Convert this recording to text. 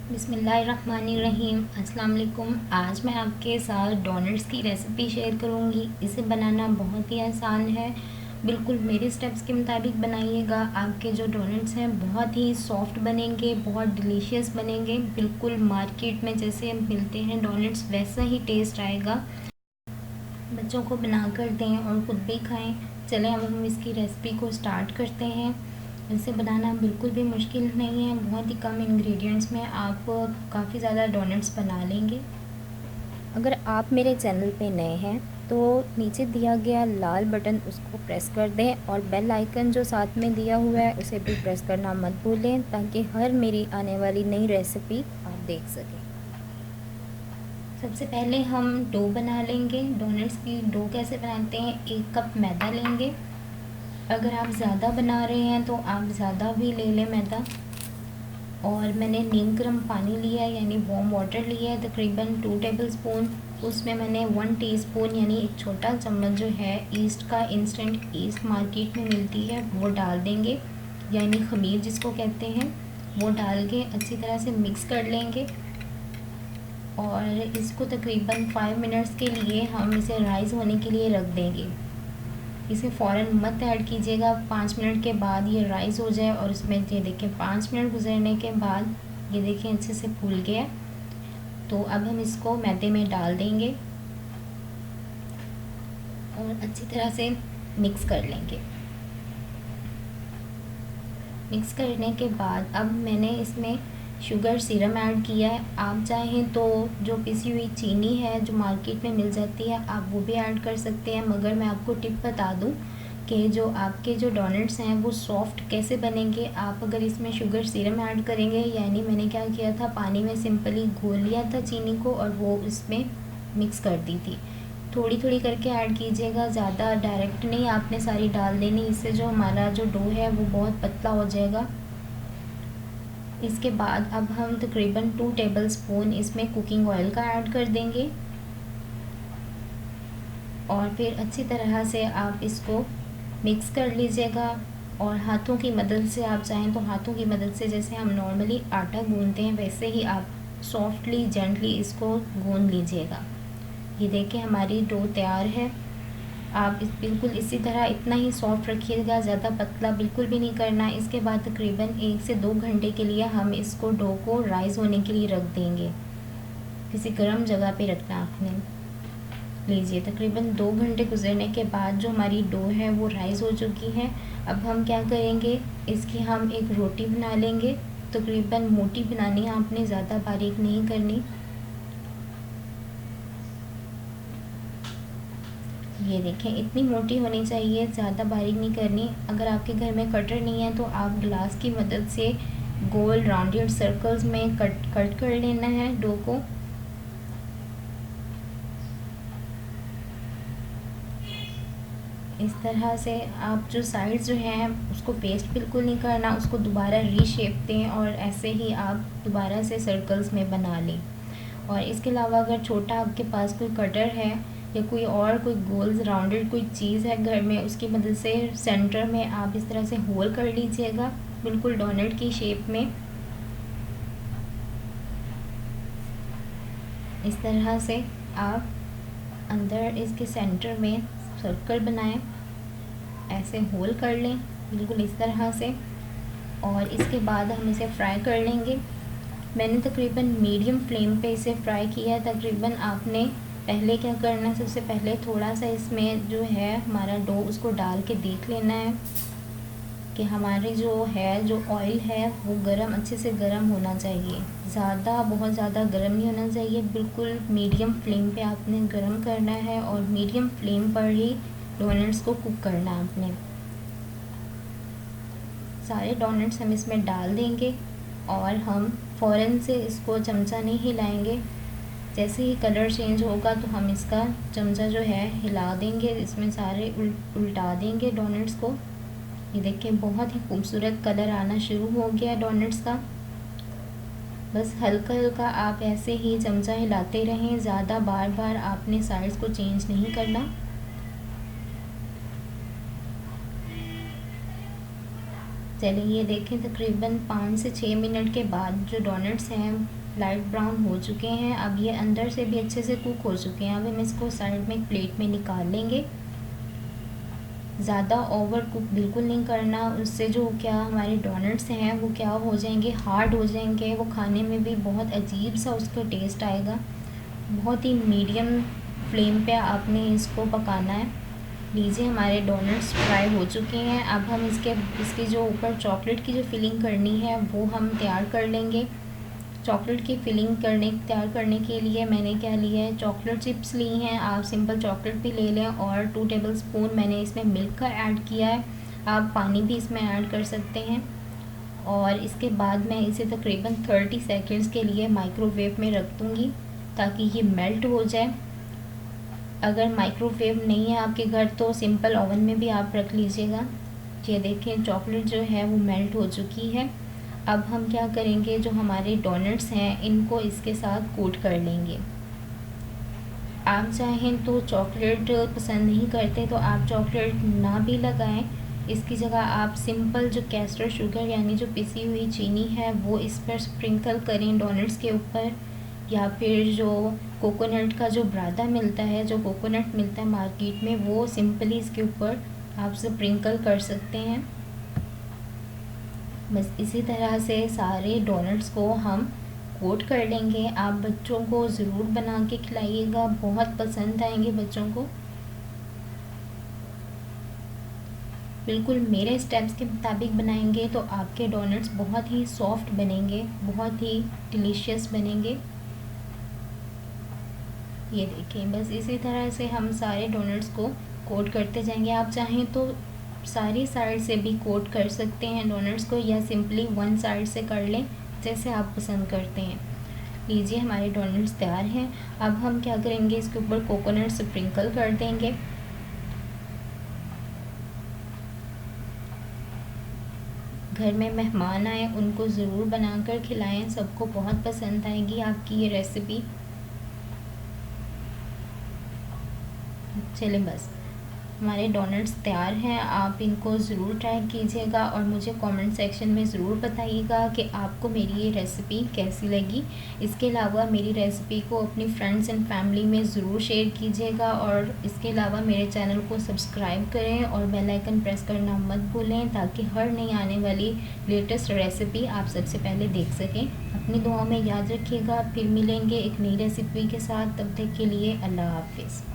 बिस्मिल्लाहिर्रहमानिर्रहीम। अस्सलाम वालेकुम। आज मैं आपके साथ डोनट्स की रेसिपी शेयर करूंगी। इसे बनाना बहुत ही आसान है। बिल्कुल मेरे स्टेप्स के मुताबिक बनाइएगा। आपके जो डोनट्स हैं बहुत ही सॉफ्ट बनेंगे, बहुत डिलीशियस बनेंगे। बिल्कुल मार्केट में जैसे मिलते हैं डोनट्स वैसा ही टेस्ट आएगा। बच्चों को बना कर दें और ख़ुद भी खाएं। चलें अब हम इसकी रेसिपी को स्टार्ट करते हैं। इसे बनाना बिल्कुल भी मुश्किल नहीं है। बहुत ही कम इंग्रेडिएंट्स में आप काफ़ी ज़्यादा डोनट्स बना लेंगे। अगर आप मेरे चैनल पे नए हैं तो नीचे दिया गया लाल बटन उसको प्रेस कर दें और बेल आइकन जो साथ में दिया हुआ है उसे भी प्रेस करना मत भूलें ताकि हर मेरी आने वाली नई रेसिपी आप देख सकें। सबसे पहले हम डो बना लेंगे। डोनट्स की डो कैसे बनाते हैं, 1 कप मैदा लेंगे। अगर आप ज़्यादा बना रहे हैं तो आप ज़्यादा भी ले लें मैदा। और मैंने नीम गर्म पानी लिया है यानी वार्म वाटर लिया है तकरीबन 2 टेबलस्पून। उसमें मैंने 1 टीस्पून यानी एक छोटा चम्मच जो है ईस्ट का, इंस्टेंट ईस्ट मार्केट में मिलती है, वो डाल देंगे यानी खमीर जिसको कहते हैं। वो डाल के अच्छी तरह से मिक्स कर लेंगे और इसको तकरीबन 5 मिनट्स के लिए हम इसे राइस होने के लिए रख देंगे। इसे फ़ौरन मत ऐड कीजिएगा। 5 मिनट के बाद ये राइस हो जाए और इसमें ये देखें 5 मिनट गुजरने के बाद ये देखें अच्छे से फूल गया। तो अब हम इसको मैदे में डाल देंगे और अच्छी तरह से मिक्स कर लेंगे। मिक्स करने के बाद अब मैंने इसमें शुगर सिरम ऐड किया है। आप चाहें तो जो पिसी हुई चीनी है जो मार्केट में मिल जाती है आप वो भी ऐड कर सकते हैं, मगर मैं आपको टिप बता दूं कि जो आपके जो डोनट्स हैं वो सॉफ्ट कैसे बनेंगे। आप अगर इसमें शुगर सिरम ऐड करेंगे यानी मैंने क्या किया था, पानी में सिंपली घोल लिया था चीनी को और वो इसमें मिक्स कर दी थी। थोड़ी थोड़ी करके ऐड कीजिएगा, ज़्यादा डायरेक्ट नहीं आपने सारी डाल देनी, इससे जो हमारा जो डो है वो बहुत पतला हो जाएगा। इसके बाद अब हम तकरीबन 2 टेबलस्पून इसमें कुकिंग ऑयल का ऐड कर देंगे और फिर अच्छी तरह से आप इसको मिक्स कर लीजिएगा। और हाथों की मदद से, आप चाहें तो हाथों की मदद से जैसे हम नॉर्मली आटा गूंथते हैं वैसे ही आप सॉफ्टली जेंटली इसको गूंथ लीजिएगा। ये देखें हमारी डो तैयार है। आप बिल्कुल इसी तरह इतना ही सॉफ्ट रखिएगा, ज़्यादा पतला बिल्कुल भी नहीं करना। इसके बाद तकरीबन 1 से 2 घंटे के लिए हम इसको डो को राइस होने के लिए रख देंगे। किसी गर्म जगह पे रखना आपने। लीजिए तकरीबन 2 घंटे गुजरने के बाद जो हमारी डो है वो राइस हो चुकी है। अब हम क्या करेंगे, इसकी हम एक रोटी बना लेंगे। तकरीबन मोटी बनानी है आपने, ज़्यादा बारीक नहीं करनी। ये देखें इतनी मोटी होनी चाहिए, ज़्यादा बारीक नहीं करनी। अगर आपके घर में कटर नहीं है तो आप ग्लास की मदद से गोल राउंडेड सर्कल्स में कट कर लेना है डो को। इस तरह से आप जो साइड्स जो हैं उसको पेस्ट बिल्कुल नहीं करना, उसको दोबारा रीशेप दें और ऐसे ही आप दोबारा से सर्कल्स में बना लें। और इसके अलावा अगर छोटा आपके पास कोई कटर है या कोई और कोई गोल्स राउंडेड कोई चीज़ है घर में, उसकी मदद से सेंटर में आप इस तरह से होल कर लीजिएगा बिल्कुल डोनट की शेप में। इस तरह से आप अंदर इसके सेंटर में सर्कल बनाएं, ऐसे होल कर लें बिल्कुल इस तरह से। और इसके बाद हम इसे फ्राई कर लेंगे। मैंने तकरीबन मीडियम फ्लेम पे इसे फ्राई किया है। तकरीबन आपने पहले क्या करना है, सबसे पहले थोड़ा सा इसमें जो है हमारा डो उसको डाल के देख लेना है कि हमारी जो ऑयल है वो गरम, अच्छे से गरम होना चाहिए। बहुत ज़्यादा गरम नहीं होना चाहिए, बिल्कुल मीडियम फ्लेम पे आपने गरम करना है और मीडियम फ्लेम पर ही डोनट्स को कुक करना है आपने। सारे डोनट्स हम इसमें डाल देंगे और हम फ़ौरन से इसको चमचा नहीं हिलाएंगे। जैसे ही कलर चेंज होगा तो हम इसका चमचा जो है हिला देंगे, इसमें सारे उल्टा देंगे डोनट्स को। ये देखें बहुत ही खूबसूरत कलर आना शुरू हो गया है डोनट्स का। बस हल्का हल्का आप ऐसे ही चमचा हिलाते रहें, ज़्यादा बार बार आपने साइड्स को चेंज नहीं करना। चलिए ये देखें, तकरीबन 5 से 6 मिनट के बाद जो डोनट्स हैं लाइट ब्राउन हो चुके हैं। अब ये अंदर से भी अच्छे से कुक हो चुके हैं। अब हम इसको साइड में एक प्लेट में निकाल लेंगे। ज़्यादा ओवर कुक बिल्कुल नहीं करना, उससे जो क्या हमारे डोनट्स हैं वो क्या हो जाएंगे, हार्ड हो जाएंगे। वो खाने में भी बहुत अजीब सा उसका टेस्ट आएगा। बहुत ही मीडियम फ्लेम पे आपने इसको पकाना है। लीजिए हमारे डोनट्स फ्राई हो चुके हैं। अब हम इसके जो ऊपर चॉकलेट की जो फिलिंग करनी है वो हम तैयार कर लेंगे। चॉकलेट की फिलिंग तैयार करने के लिए मैंने क्या लिया है, चॉकलेट चिप्स ली हैं। आप सिंपल चॉकलेट भी ले लें और 2 टेबलस्पून मैंने इसमें मिल्क का ऐड किया है। आप पानी भी इसमें ऐड कर सकते हैं। और इसके बाद मैं इसे तकरीबन 30 सेकंड्स के लिए माइक्रोवेव में रख दूँगी ताकि ये मेल्ट हो जाए। अगर माइक्रोवेव नहीं है आपके घर तो सिंपल ओवन में भी आप रख लीजिएगा। ये देखें चॉकलेट जो है वो मेल्ट हो चुकी है। अब हम क्या करेंगे, जो हमारे डोनट्स हैं इनको इसके साथ कोट कर लेंगे। आप चाहें तो चॉकलेट पसंद नहीं करते तो आप चॉकलेट ना भी लगाएं। इसकी जगह आप सिंपल जो कैस्टर शुगर यानी जो पिसी हुई चीनी है वो इस पर स्प्रिंकल करें डोनट्स के ऊपर। या फिर जो कोकोनट का जो ब्रादा मिलता है, जो कोकोनट मिलता है मार्केट में, वो सिंपली इसके ऊपर आप स्प्रिंकल कर सकते हैं। बस इसी तरह से सारे डोनट्स को हम कोट कर लेंगे। आप बच्चों को ज़रूर बना के खिलाइएगा, बहुत पसंद आएंगे बच्चों को। बिल्कुल मेरे स्टेप्स के मुताबिक बनाएंगे तो आपके डोनट्स बहुत ही सॉफ्ट बनेंगे, बहुत ही डिलीशियस बनेंगे। ये देखें, बस इसी तरह से हम सारे डोनट्स को कोट करते जाएंगे। आप चाहें तो सारी साइड से भी कोट कर सकते हैं डोनट्स को, या सिंपली वन साइड से कर लें, जैसे आप पसंद करते हैं। लीजिए हमारे डोनट्स तैयार हैं। अब हम क्या करेंगे, इसके ऊपर कोकोनट स्प्रिंकल कर देंगे। घर में मेहमान आए उनको ज़रूर बनाकर खिलाएं, सबको बहुत पसंद आएगी आपकी ये रेसिपी। चलें बस हमारे डोनट्स तैयार हैं। आप इनको ज़रूर ट्राई कीजिएगा और मुझे कमेंट सेक्शन में ज़रूर बताइएगा कि आपको मेरी ये रेसिपी कैसी लगी। इसके अलावा मेरी रेसिपी को अपनी फ्रेंड्स एंड फैमिली में ज़रूर शेयर कीजिएगा। और इसके अलावा मेरे चैनल को सब्सक्राइब करें और बेल आइकन प्रेस करना मत भूलें ताकि हर नई आने वाली लेटेस्ट रेसिपी आप सबसे पहले देख सकें। अपनी दुआओं में याद रखिएगा। फिर मिलेंगे एक नई रेसिपी के साथ, तब तक के लिए अल्लाह हाफिज़।